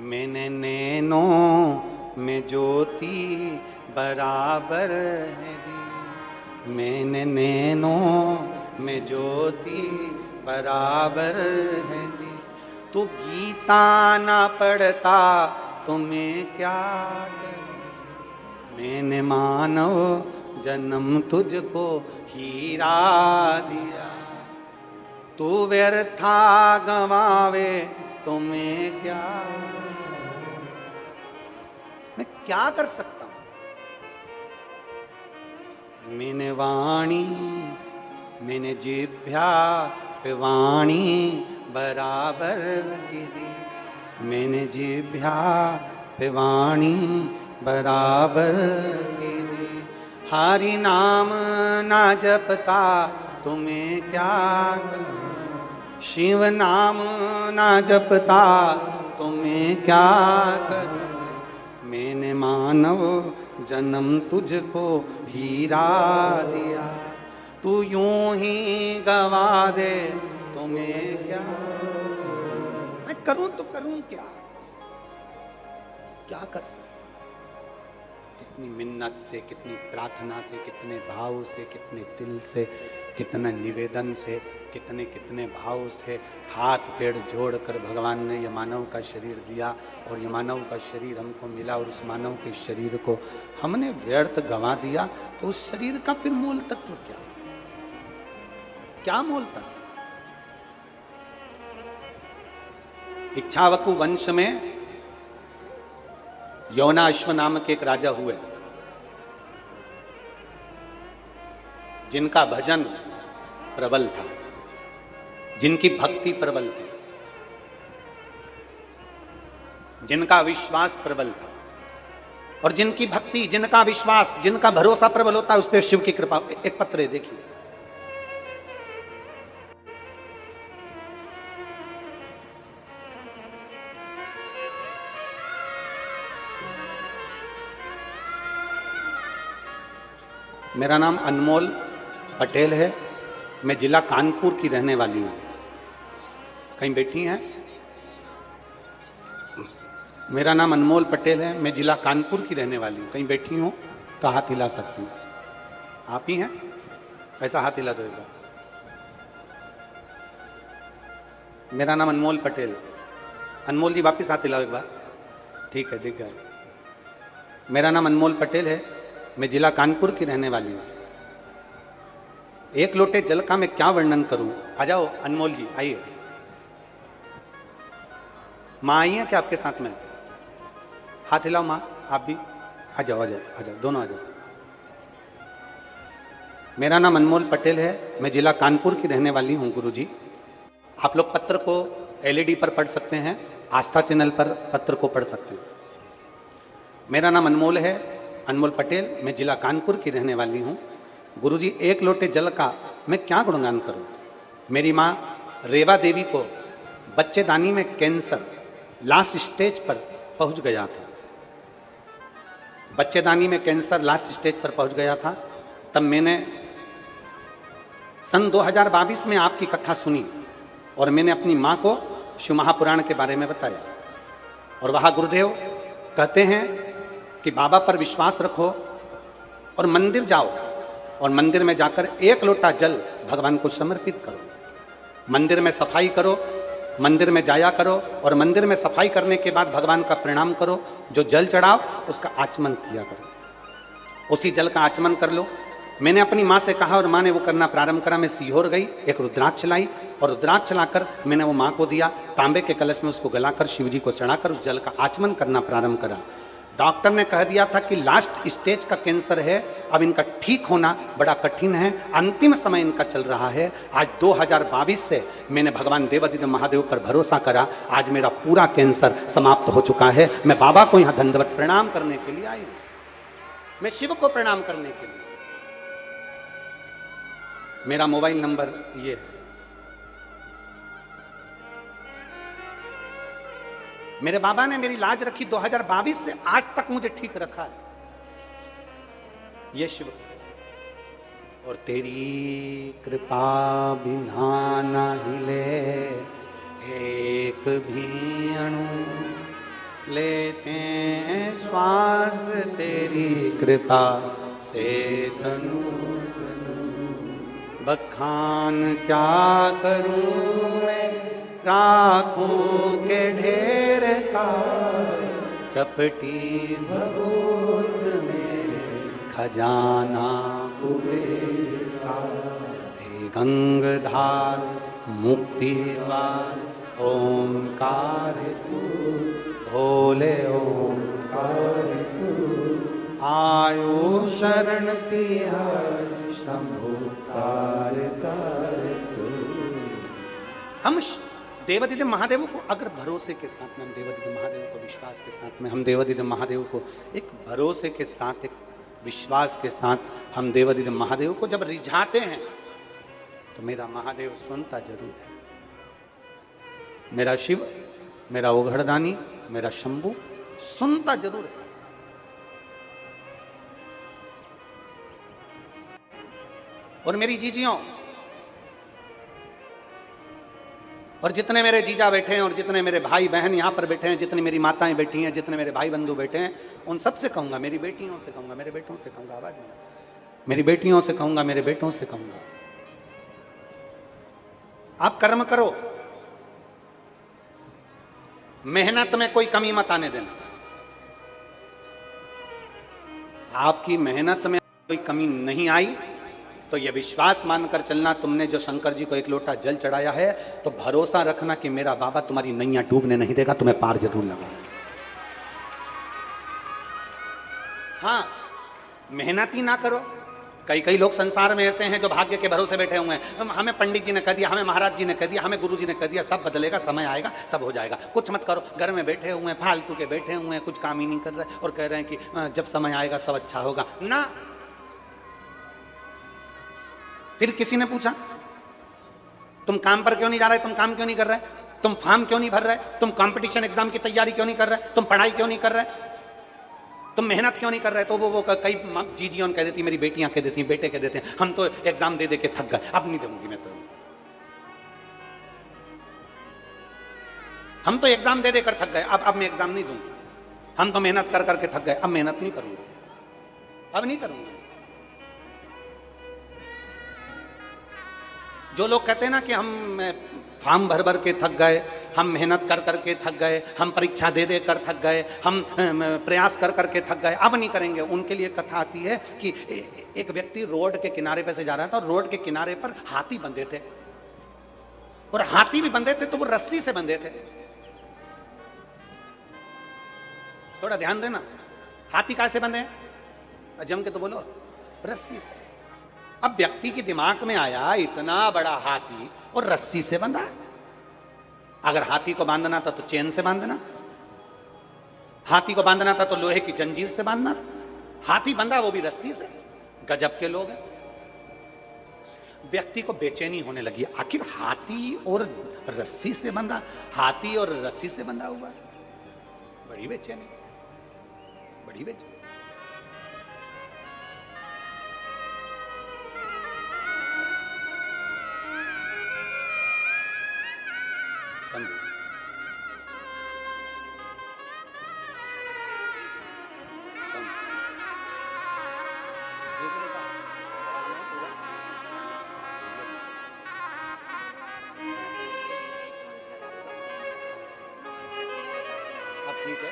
मैंने नैनों में ज्योति बराबर है दी। मैंने नैनों में ज्योति बराबर है दी। तू गीता ना पढ़ता तो मैं क्या करूं। मैंने मानव जन्म तुझको हीरा दिया। तू व्यर्था गवावे तो मैं क्या कर सकता हूं। मैंने वाणी मैंने जिभ्या पे वाणी बराबर गिरी। मैंने जिभ्या पे वाणी बराबर गिरी। हरि नाम ना जपता तुम्हें क्या करूं। शिव नाम ना जपता तुम्हें क्या करूं। मैंने मानव जन्म तुझको हीरा दिया। तू यूं ही गवा दे तो मैं क्या मैं करूं तो करूं क्या कर सकता। कितनी मिन्नत से, कितनी प्रार्थना से, कितने भाव से, कितने दिल से, कितने निवेदन से, कितने कितने भाव से हाथ पैर जोड़कर भगवान ने यह मानव का शरीर दिया। और ये मानव का शरीर हमको मिला और उस मानव के शरीर को हमने व्यर्थ गंवा दिया। तो उस शरीर का फिर मूल तत्व क्या मूल तत्व। इक्ष्वाकु वंश में यौनाश्व नाम के एक राजा हुए, जिनका भजन प्रबल था, जिनकी भक्ति प्रबल थी, जिनका विश्वास प्रबल था। और जिनकी भक्ति, जिनका विश्वास, जिनका भरोसा प्रबल होता है, उस पर शिव की कृपा। एक पत्र है, देखिए। मेरा नाम अनमोल पटेल है। मैं जिला कानपुर की रहने वाली हूं। कहीं बैठी हैं? मेरा नाम अनमोल पटेल है। मैं जिला कानपुर की रहने वाली हूं। कहीं बैठी हूं तो हाथ हिला सकती हूं। आप ही हैं? ऐसा हाथ हिला दो एक बार। मेरा नाम अनमोल पटेल। अनमोल जी वापस हाथ हिलाओ एक बार। ठीक है, दिख गए। मेरा नाम अनमोल पटेल है। मैं जिला कानपुर की रहने वाली हूं। एक लोटे जल का मैं क्या वर्णन करूं। आ जाओ अनमोल जी, आइए। माँ आई है क्या आपके साथ में? हाथ हिलाओ माँ, आप भी आ जाओ, आ जाओ, आ जाओ, दोनों आ जाओ। मेरा नाम अनमोल पटेल है। मैं जिला कानपुर की रहने वाली हूं। गुरुजी, आप लोग पत्र को एलईडी पर पढ़ सकते हैं, आस्था चैनल पर पत्र को पढ़ सकते हैं। मेरा नाम अनमोल है, अनमोल पटेल। मैं जिला कानपुर की रहने वाली हूँ। गुरुजी, एक लोटे जल का मैं क्या गुणगान करूं। मेरी माँ रेवा देवी को बच्चेदानी में कैंसर लास्ट स्टेज पर पहुंच गया था। बच्चेदानी में कैंसर लास्ट स्टेज पर पहुंच गया था। तब मैंने सन 2022 में आपकी कथा सुनी और मैंने अपनी माँ को शिव महापुराण के बारे में बताया। और वहाँ गुरुदेव कहते हैं कि बाबा पर विश्वास रखो और मंदिर जाओ और मंदिर में जाकर एक लोटा जल भगवान को समर्पित करो। मंदिर में सफाई करो, मंदिर में जाया करो और मंदिर में सफाई करने के बाद भगवान का प्रणाम करो। जो जल चढ़ाओ उसका आचमन किया करो, उसी जल का आचमन कर लो। मैंने अपनी माँ से कहा और माँ ने वो करना प्रारंभ करा। मैं सीहोर गई, एक रुद्राक्ष लाई और रुद्राक्ष लाकर मैंने वो माँ को दिया। तांबे के कलश में उसको गलाकर शिव जी को चढ़ाकर उस जल का आचमन करना प्रारंभ करा। डॉक्टर ने कह दिया था कि लास्ट स्टेज का कैंसर है, अब इनका ठीक होना बड़ा कठिन है, अंतिम समय इनका चल रहा है। आज 2022 से मैंने भगवान देवादिदेव महादेव पर भरोसा करा। आज मेरा पूरा कैंसर समाप्त हो चुका है। मैं बाबा को यहाँ दंडवत प्रणाम करने के लिए आई हूँ। मैं शिव को प्रणाम करने के लिए। मेरा मोबाइल नंबर ये है। मेरे बाबा ने मेरी लाज रखी 2022 से आज तक मुझे ठीक रखा है। ये शिव। और तेरी कृपा बिना न हिले एक भी अणु, लेते हैं श्वास तेरी कृपा से तनु। बखान क्या करूं मैं राखों के ढेर का, चपटी भगोत में खजाना कुबेर का। हे गंगधार मुक्तिवार ओंकार तू, भोले ओंकार तू। आयो शरण तिहार शंभु तार तार तू। हम देवादिदेव महादेव को अगर भरोसे के साथ में, हम देवादिदेव महादेव को विश्वास के साथ में, हम देवादिदेव महादेव को एक भरोसे के साथ, एक विश्वास के साथ हम देवादिदेव महादेव को जब रिझाते हैं तो मेरा महादेव सुनता जरूर है। मेरा शिव, मेरा ओघड़दानी, मेरा शंभू सुनता जरूर है। और मेरी जीजियों, और जितने मेरे जीजा बैठे हैं और जितने मेरे भाई बहन यहाँ पर बैठे हैं, जितनी मेरी माताएं बैठी हैं, जितने मेरे भाई बंधु बैठे हैं, उन सबसे कहूंगा, मेरी बेटियों से कहूंगा, मेरे बेटों से कहूंगा, आवाज में, मेरी बेटियों से कहूंगा, मेरे बेटों से कहूंगा, आप कर्म करो, मेहनत में कोई कमी मत आने देना। आपकी मेहनत में कोई कमी नहीं आई तो यह विश्वास मानकर चलना, तुमने जो शंकर जी को एक लोटा जल चढ़ाया है तो भरोसा रखना कि मेरा बाबा तुम्हारी नैया डूबने नहीं देगा, तुम्हें पार जरूर लगा। हाँ, मेहनत ही ना करो। कई लोग संसार में ऐसे हैं जो भाग्य के भरोसे बैठे हुए हैं। हमें पंडित जी ने कह दिया, हमें महाराज जी ने कह दिया, हमें गुरु जी ने कह दिया, सब बदलेगा, समय आएगा तब हो जाएगा। कुछ मत करो, घर में बैठे हुए हैं, फालतू के बैठे हुए हैं, कुछ काम ही नहीं कर रहे और कह रहे हैं कि जब समय आएगा सब अच्छा होगा ना। फिर किसी ने पूछा तुम काम पर क्यों नहीं जा रहे, तुम काम क्यों नहीं कर रहे, तुम फॉर्म क्यों नहीं भर रहे, तुम कंपटीशन एग्जाम की तैयारी क्यों नहीं कर रहे, तुम पढ़ाई क्यों नहीं कर रहे, तुम मेहनत क्यों नहीं कर रहे। तो वो कई जीजियों कह देती, मेरी बेटियां कह देती, बेटे कह देते हैं, हम तो एग्जाम दे दे के थक गए, अब नहीं दूंगी मैं, तो हम तो एग्जाम दे देकर थक गए, अब मैं एग्जाम नहीं दूंगी, हम तो मेहनत कर करके थक गए, अब मेहनत नहीं करूंगा, अब नहीं करूंगा। जो लोग कहते हैं ना कि हम फॉर्म भर भर के थक गए, हम मेहनत कर करके थक गए, हम परीक्षा दे दे कर थक गए, हम प्रयास कर करके थक गए, अब नहीं करेंगे, उनके लिए कथा आती है कि एक व्यक्ति रोड के किनारे पे से जा रहा था और रोड के किनारे पर हाथी बंधे थे, और हाथी भी बंधे थे तो वो रस्सी से बंधे थे। थोड़ा ध्यान देना, हाथी कैसे बंधे हैं, जम के तो बोलो, रस्सी से। अब व्यक्ति के दिमाग में आया इतना बड़ा हाथी और रस्सी से बंधा, अगर हाथी को बांधना था तो चेन से बांधना, हाथी को बांधना था तो लोहे की जंजीर से बांधना था, हाथी बंधा वो भी रस्सी से। गजब के लोग हैं। व्यक्ति को बेचैनी होने लगी, आखिर हाथी और रस्सी से बंधा, हाथी और रस्सी से बंधा हुआ है, बड़ी बेचैनी, बड़ी बेचैनी। ठीक है,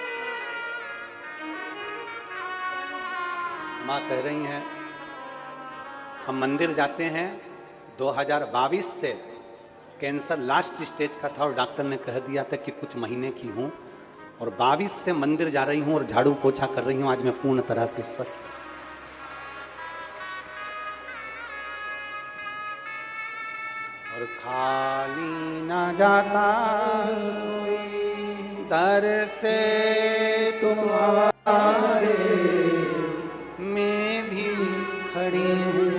माँ कह रही हैं हम मंदिर जाते हैं, 2022 से कैंसर लास्ट स्टेज का था और डॉक्टर ने कह दिया था कि कुछ महीने की हूं, और 22 से मंदिर जा रही हूं और झाड़ू पोछा कर रही हूं, आज मैं पूर्ण तरह से स्वस्थ। और खाली ना जाता दर से तुम्हारे, मैं भी खड़ी हूँ।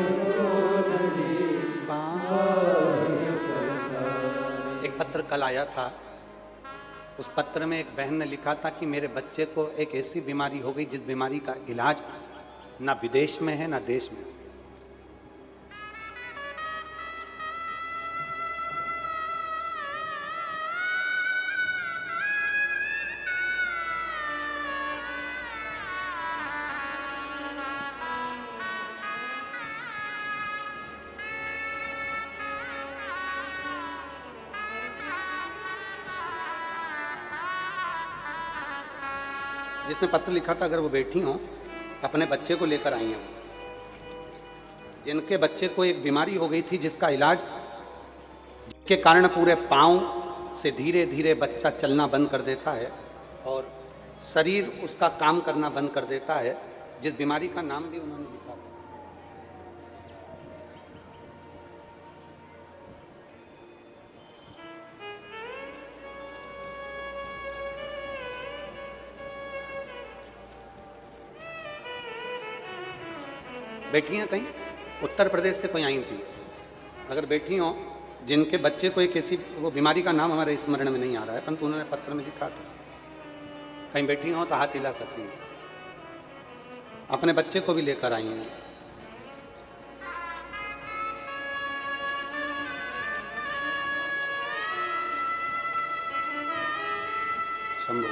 एक पत्र कल आया था, उस पत्र में एक बहन ने लिखा था कि मेरे बच्चे को एक ऐसी बीमारी हो गई जिस बीमारी का इलाज ना विदेश में है ना देश में। जिसने पत्र लिखा था, अगर वो बैठी हो अपने बच्चे को लेकर आई हैं, जिनके बच्चे को एक बीमारी हो गई थी जिसका इलाज के कारण पूरे पांव से धीरे धीरे बच्चा चलना बंद कर देता है और शरीर उसका काम करना बंद कर देता है, जिस बीमारी का नाम भी उन्होंने लिखा था। बैठी हैं कहीं उत्तर प्रदेश से कोई आई थी, अगर बैठी हो जिनके बच्चे को एक ऐसी वो बीमारी का नाम हमारे स्मरण में नहीं आ रहा है, परंतु उन्होंने पत्र में लिखा था, कहीं बैठी हो तो हाथ हिला सकती हैं, अपने बच्चे को भी लेकर आई हैं। शंभू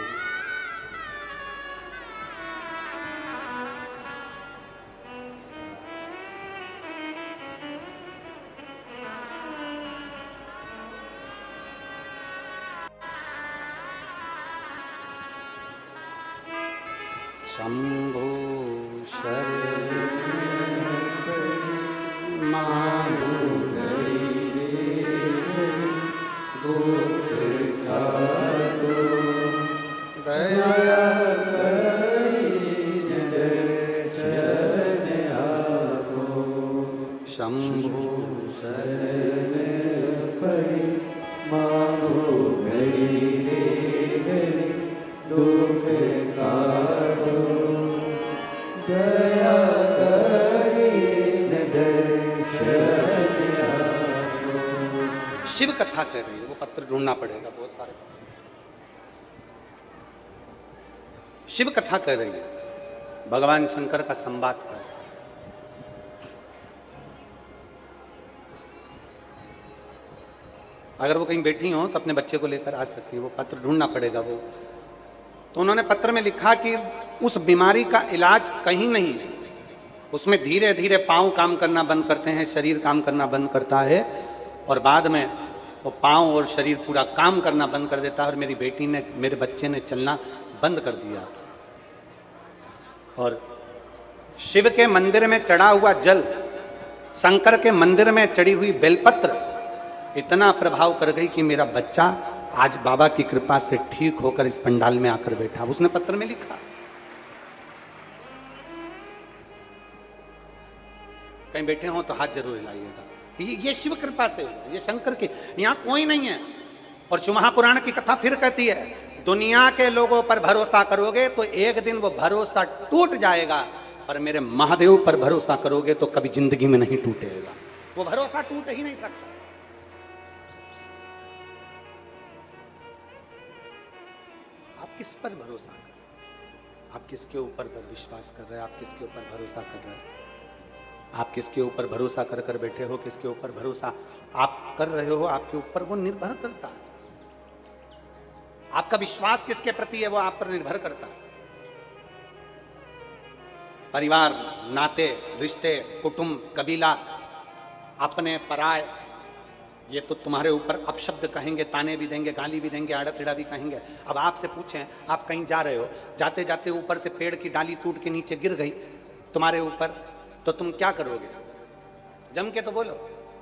शंभो शंभो शिव कथा कह रही है, वो पत्र ढूंढना पड़ेगा, बहुत सारे शिव कथा कह रही है, भगवान शंकर का संवाद है। अगर वो कहीं बैठी हो तो अपने बच्चे को लेकर आ सकती है, वो पत्र ढूंढना पड़ेगा वो। तो उन्होंने पत्र में लिखा कि उस बीमारी का इलाज कहीं नहीं है, उसमें धीरे धीरे पांव काम करना बंद करते हैं, शरीर काम करना बंद करता है और बाद में वो पांव और शरीर पूरा काम करना बंद कर देता है। और मेरी बेटी ने, मेरे बच्चे ने चलना बंद कर दिया। और शिव के मंदिर में चढ़ा हुआ जल, शंकर के मंदिर में चढ़ी हुई बेलपत्र इतना प्रभाव कर गई कि मेरा बच्चा आज बाबा की कृपा से ठीक होकर इस पंडाल में आकर बैठा। उसने पत्र में लिखा। कहीं बैठे हो तो हाथ जरूर हिलाइएगा। ये शिव कृपा से, ये शंकर की, यहां कोई नहीं है। और महापुराण की कथा फिर कहती है, दुनिया के लोगों पर भरोसा करोगे तो एक दिन वो भरोसा टूट जाएगा, पर मेरे महादेव पर भरोसा करोगे तो कभी जिंदगी में नहीं टूटेगा। वो भरोसा टूट ही नहीं सकता। आप किस पर भरोसा कर रहे हैं? आप किसके ऊपर विश्वास कर रहे हैं? आप किसके ऊपर भरोसा कर रहे हैं? आप किसके ऊपर भरोसा कर कर बैठे हो? किसके ऊपर भरोसा आप कर रहे हो? आपके ऊपर वो निर्भर करता है। आपका विश्वास किसके प्रति है वो आप पर निर्भर करता है। परिवार, नाते, रिश्ते, कुटुंब, कबीला, अपने पराय, ये तो तुम्हारे ऊपर अपशब्द कहेंगे, ताने भी देंगे, गाली भी देंगे, आड़ा टेढ़ा भी कहेंगे। अब आपसे पूछें, आप कहीं जा रहे हो, जाते जाते ऊपर से पेड़ की डाली टूट के नीचे गिर गई तुम्हारे ऊपर, तो तुम क्या करोगे? जम के तो बोलो।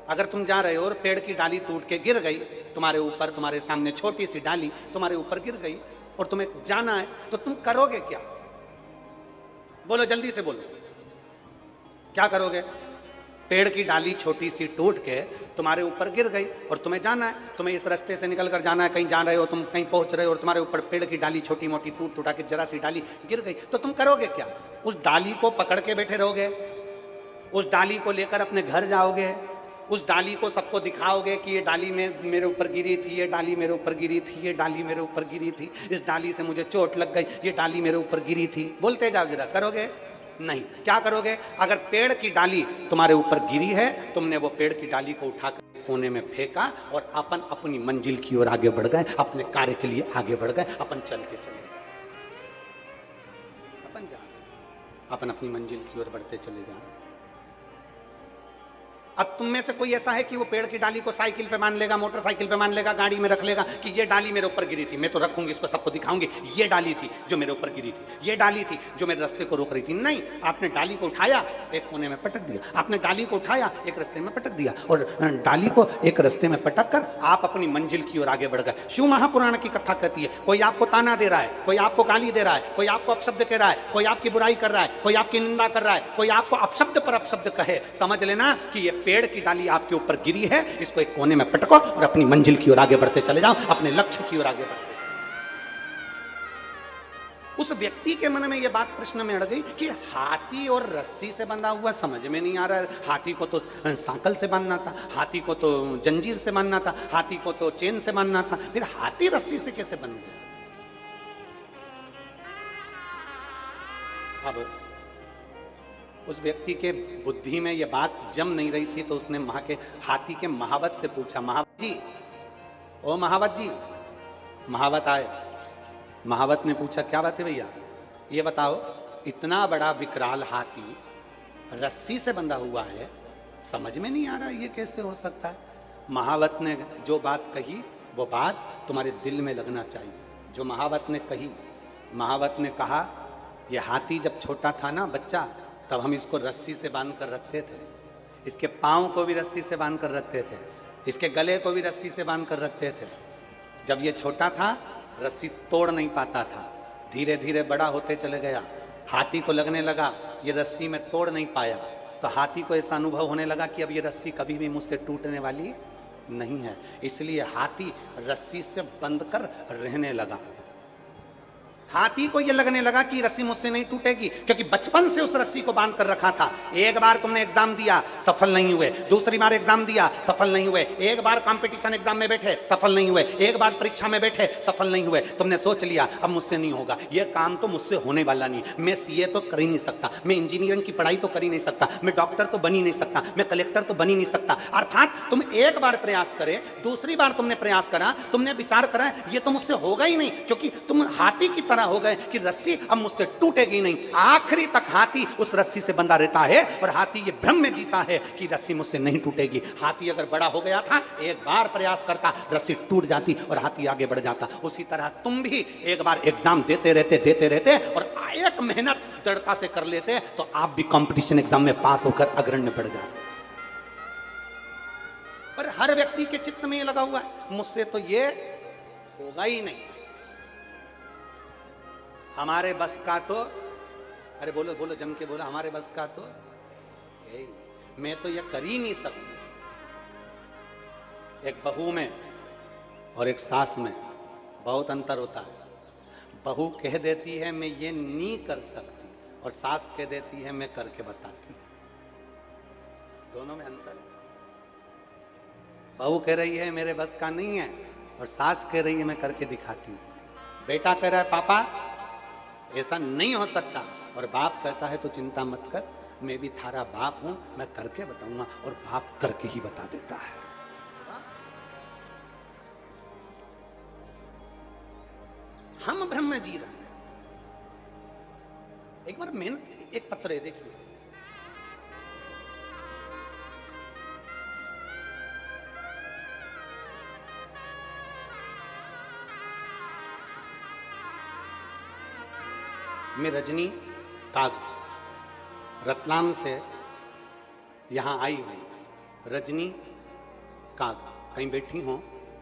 अगर तुम जा रहे हो और पेड़ की डाली टूट के गिर गई तुम्हारे ऊपर, तुम्हारे सामने छोटी सी डाली तुम्हारे ऊपर गिर गई और तुम्हें जाना है, तो तुम करोगे क्या? बोलो, जल्दी से बोलो, क्या करोगे? पेड़ की डाली छोटी सी टूट के तुम्हारे ऊपर गिर गई और तुम्हें जाना है, तुम्हें इस रास्ते से निकल कर जाना है, कहीं जा रहे हो, तुम कहीं पहुंच रहे हो और तुम्हारे ऊपर पेड़ की डाली छोटी मोटी टूटा के जरा सी डाली गिर गई, तो तुम करोगे क्या? उस डाली को पकड़ के बैठे रहोगे? उस डाली को लेकर अपने घर जाओगे? उस डाली को सबको दिखाओगे कि ये डाली में मेरे ऊपर गिरी थी, ये डाली मेरे ऊपर गिरी थी, ये डाली मेरे ऊपर गिरी थी, इस डाली से मुझे चोट लग गई, ये डाली मेरे ऊपर गिरी थी? बोलते जाओ जरा, करोगे? नहीं। क्या करोगे? अगर पेड़ की डाली तुम्हारे ऊपर गिरी है, तुमने वो पेड़ की डाली को उठाकर कोने में फेंका और अपन अपनी मंजिल की ओर आगे बढ़ गए, अपने कार्य के लिए आगे बढ़ गए, अपन चलते चले गए, अपन जा रहे, अपन अपनी मंजिल की ओर बढ़ते चले जाए। अब तुम में से कोई ऐसा है कि वो पेड़ की डाली को साइकिल पे मान लेगा, मोटरसाइकिल पे मान लेगा, गाड़ी में रख लेगा कि ये डाली मेरे ऊपर गिरी थी, मैं तो रखूंगी, इसको सबको दिखाऊंगी, ये डाली थी जो मेरे ऊपर गिरी थी, ये डाली थी जो मेरे रास्ते को रोक रही थी? नहीं, आपने डाली को उठाया, एक कोने में पटक दिया, आपने डाली को उठाया, एक रास्ते में पटक दिया, और डाली को एक रास्ते में पटक कर आप अपनी मंजिल की ओर आगे बढ़ गए। शिव महापुराण की कथा कहती है, कोई आपको ताना दे रहा है, कोई आपको गाली दे रहा है, कोई आपको अपशब्द कह रहा है, कोई आपकी बुराई कर रहा है, कोई आपकी निंदा कर रहा है, कोई आपको अपशब्द पर अपशब्द कहे, समझ लेना कि ये पेड़ की डाली आपके ऊपर गिरी है, इसको एक कोने में पटको और अपनी मंजिल की ओर आगे बढ़ते चले जाओ, अपने लक्ष्य की ओर आगे बढ़ते। उस व्यक्ति के मन में यह बात प्रश्न में अड़ गई कि हाथी और रस्सी से बंधा हुआ समझ में नहीं आ रहा है, हाथी को तो सांकल से बांधना था, हाथी को तो जंजीर से बांधना था, हाथी को तो चेन से बांधना था, फिर हाथी रस्सी से कैसे बंध गया? अब उस व्यक्ति के बुद्धि में यह बात जम नहीं रही थी, तो उसने हाथी के महावत से पूछा, महावत जी, ओ महावत जी। महावत आए, महावत ने पूछा, क्या बात है भैया, ये बताओ, इतना बड़ा विकराल हाथी रस्सी से बंधा हुआ है, समझ में नहीं आ रहा ये कैसे हो सकता है? महावत ने जो बात कही वो बात तुम्हारे दिल में लगना चाहिए। जो महावत ने कही, महावत ने कहा, ये हाथी जब छोटा था ना बच्चा, तब हम इसको रस्सी से बांध कर रखते थे, इसके पाँव को भी रस्सी से बांध कर रखते थे, इसके गले को भी रस्सी से बांध कर रखते थे। जब ये छोटा था रस्सी तोड़ नहीं पाता था, धीरे धीरे बड़ा होते चले गया, हाथी को लगने लगा ये रस्सी में तोड़ नहीं पाया, तो हाथी को ऐसा अनुभव होने लगा कि अब ये रस्सी कभी भी मुझसे टूटने वाली नहीं है, इसलिए हाथी रस्सी से बंध कर रहने लगा। हाथी को यह लगने लगा कि रस्सी मुझसे नहीं टूटेगी, क्योंकि बचपन से उस रस्सी को बांध कर रखा था। एक बार तुमने एग्जाम दिया, सफल नहीं हुए, दूसरी बार एग्जाम दिया, सफल नहीं हुए, एक बार कंपटीशन एग्जाम में बैठे, सफल नहीं हुए, एक बार परीक्षा में बैठे, सफल नहीं हुए, तुमने सोच लिया अब मुझसे नहीं होगा, यह काम तो मुझसे होने वाला नहीं, मैं सीए तो कर ही नहीं सकता, मैं इंजीनियरिंग की पढ़ाई तो कर ही नहीं सकता, मैं डॉक्टर तो बन ही नहीं सकता, मैं कलेक्टर तो बन ही नहीं सकता। अर्थात तुम एक बार प्रयास करे, दूसरी बार तुमने प्रयास करा, तुमने विचार करा ये तो मुझसे होगा ही नहीं, क्योंकि तुम हाथी की तरह हो गए कि रस्सी अब मुझसे टूटेगी नहीं। आखिरी तक हाथी उस रस्सी से बंधा रहता है और हाथी ये भ्रम में जीता है कि रस्सी मुझसे नहीं टूटेगी। हाथी अगर बड़ा हो गया था, एक बार प्रयास करता, रस्सी टूट जाती और हाथी आगे बढ़ जाता। उसी तरह तुम भी एक बार एग्जाम देते रहते और एक मेहनत दृढ़ता से कर लेते तो आप भी कंपटीशन एग्जाम में पास होकर अग्रण्य बढ़ जाते। पर हर व्यक्ति के चित्त में ये लगा हुआ है मुझसे तो ये होगा ही नहीं, हमारे बस का तो, अरे बोलो बोलो जम के बोलो, हमारे बस का तो मैं तो ये कर ही नहीं सकती। एक बहू में और एक सास में बहुत अंतर होता है। बहू कह देती है मैं ये नहीं कर सकती और सास कह देती है मैं करके बताती। दोनों में अंतर है। बहू कह रही है मेरे बस का नहीं है और सास कह रही है मैं करके दिखाती हूँ। बेटा कह रहा है पापा ऐसा नहीं हो सकता और बाप कहता है तो चिंता मत कर, मैं भी थारा बाप हूं, मैं करके बताऊंगा, और बाप करके ही बता देता है। हम भ्रम में जी रहे हैं। एक बार मेहनत, एक पत्र है देखिए, मैं रजनी काग रतलाम से यहाँ आई हूँ। रजनी काग कहीं बैठी हो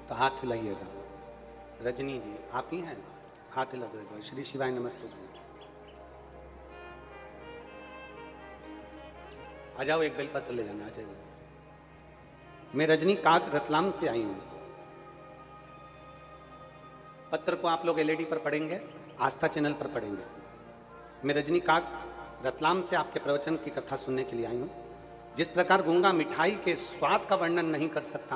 तो हाथ हिलाइएगा। रजनी जी आप ही हैं, हाथ हिला दो। श्री शिवाय नमस्तु। आ जाओ, एक बेलपत्र ले जाना, आ जाइए। मैं रजनी काग रतलाम से आई हूँ। पत्र को आप लोग एलईडी पर पढ़ेंगे, आस्था चैनल पर पढ़ेंगे। मैं रजनी काग रतलाम से आपके प्रवचन की कथा सुनने के लिए आई हूँ। जिस प्रकार गूंगा मिठाई के स्वाद का वर्णन नहीं कर सकता,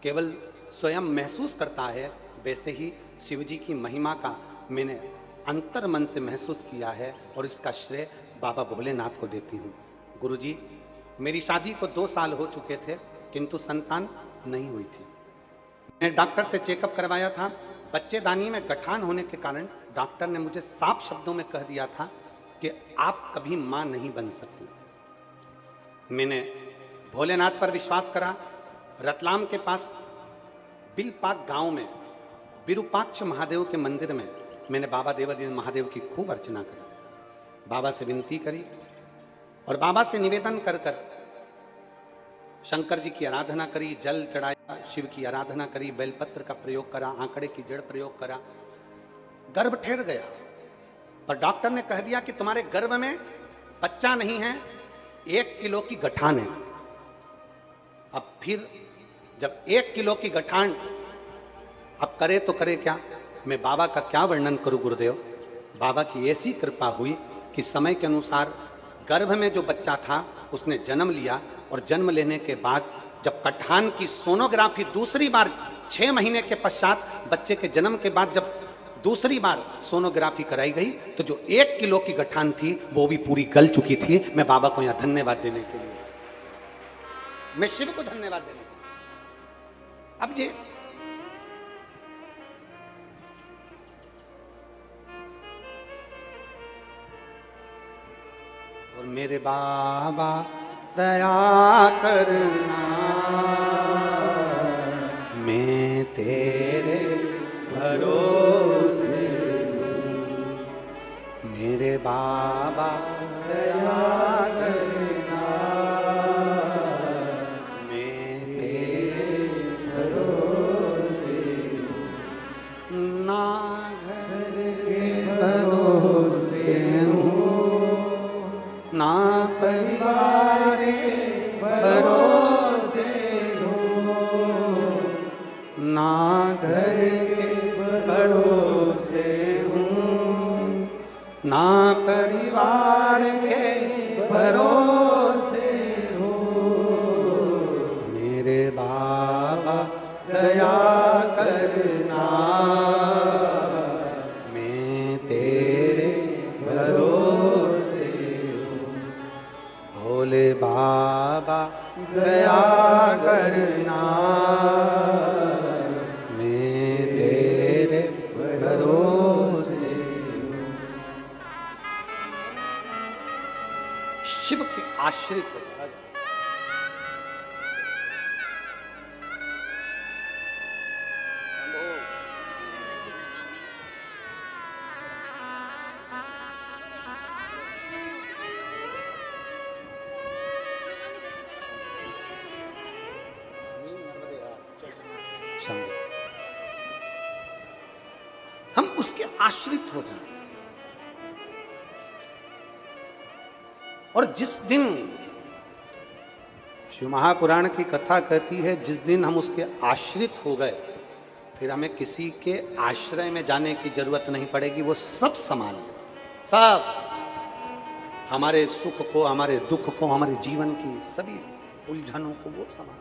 केवल स्वयं महसूस करता है, वैसे ही शिवजी की महिमा का मैंने अंतर मन से महसूस किया है और इसका श्रेय बाबा भोलेनाथ को देती हूँ। गुरुजी, मेरी शादी को 2 साल हो चुके थे किंतु संतान नहीं हुई थी। मैंने डॉक्टर से चेकअप करवाया था। बच्चेदानी में गठान होने के कारण डॉक्टर ने मुझे साफ शब्दों में कह दिया था कि आप कभी मां नहीं बन सकती। मैंने भोलेनाथ पर विश्वास करा। रतलाम के पास बिलपाक गांव में विरूपाक्ष महादेव के मंदिर में मैंने बाबा देवादिदेव महादेव की खूब अर्चना करी, बाबा से विनती करी और बाबा से निवेदन कर कर शंकर जी की आराधना करी, जल चढ़ाया, शिव की आराधना करी, बेलपत्र का प्रयोग करा, आंकड़े की जड़ प्रयोग करा। गर्भ ठहर गया, पर डॉक्टर ने कह दिया कि तुम्हारे गर्भ में बच्चा नहीं है, 1 किलो की गठान है। अब फिर जब 1 किलो की गठान, अब करे तो करे क्या? मैं बाबा का क्या वर्णन करूं गुरुदेव। बाबा की ऐसी कृपा हुई कि समय के अनुसार गर्भ में जो बच्चा था उसने जन्म लिया और जन्म लेने के बाद जब गठान की सोनोग्राफी दूसरी बार 6 महीने के पश्चात बच्चे के जन्म के बाद जब दूसरी बार सोनोग्राफी कराई गई तो जो 1 किलो की गठान थी वो भी पूरी गल चुकी थी। मैं बाबा को यहां धन्यवाद देने के लिए, मैं शिव को धन्यवाद देने के लिए। अब ये और मेरे बाबा दया करना, मैं तेरे भरोसे हूँ। मेरे बाबा दया करना, मैं तेरे भरोसे हूँ। ना घर के भरोसे हूँ, ना परिवार के भरोसे हूँ, ना घर के भरोसे हूँ, ना परिवार के भरोसे हूँ। मेरे बाबा दया करना, मैं तेरे भरोसे हूँ। भोले बाबा दया करना, मैं तेरे भरोसे हूँ। शिव के आश्रित हो। हम उसके आश्रित हो जाएं। और जिस दिन शिव महापुराण की कथा कहती है, जिस दिन हम उसके आश्रित हो गए फिर हमें किसी के आश्रय में जाने की जरूरत नहीं पड़ेगी। वो सब संभाल, सब हमारे सुख को, हमारे दुख को, हमारे जीवन की सभी उलझनों को वो संभाल।